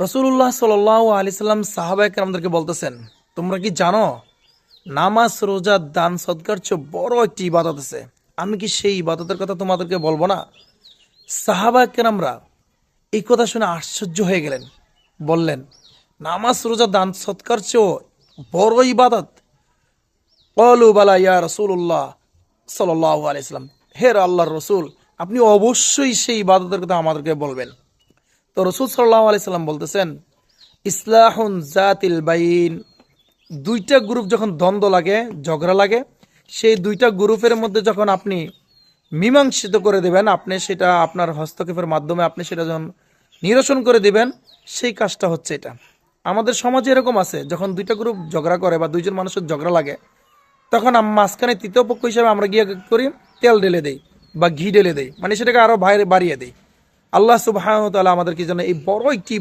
রাসূলুল্লাহ সাল্লাল্লাহু আলাইহি সাল্লাম সাহাবায়ে কেরামদেরকে বলতেছেন, তোমরা কি জানো নামাজ, রোজা, দান, সদকার চেয়ে বড় একটি ইবাদত আছে? আমি কি সেই ইবাদতের কথা তোমাদেরকে বলবো না? সাহাবায়ে কেরামরা এই কথা শুনে আশ্চর্য হয়ে গেলেন। বললেন, নামাজ, রোজা, দান, সদকার চেয়েও বড় ইবাদত? ক্বালু বালা ইয়া রাসূলুল্লাহ সাল্লাল্লাহু আলাইহি সাল্লাম, হে আল্লাহর রসুল, আপনি অবশ্যই সেই ইবাদতের কথা আমাদেরকে বলবেন। তো রসুল সাল্লাল্লাহু আলাইহি সাল্লাম বলতেছেন, ইসলাহুন জাতিল বাইন, দুইটা গ্রুপ যখন দ্বন্দ্ব লাগে, ঝগড়া লাগে, সেই দুইটা গ্রুপের মধ্যে যখন আপনি মীমাংসিত করে দেবেন, আপনি সেটা আপনার হস্তক্ষেপের মাধ্যমে আপনি সেটা যখন নিরসন করে দিবেন, সেই কাজটা হচ্ছে এটা। আমাদের সমাজে এরকম আছে, যখন দুইটা গ্রুপ ঝগড়া করে বা দুইজন মানুষের ঝগড়া লাগে, তখন মাঝখানে তৃতীয় পক্ষ হিসাবে আমরা গিয়ে করি, তেল ঢেলে দেই বা ঘি ঢেলে দেই, মানে সেটাকে আরো বাইরে বাড়িয়ে দেই। আল্লাহ সুবহানাহু ওয়া তাআলা আমাদেরকে যেন এই বড় একটি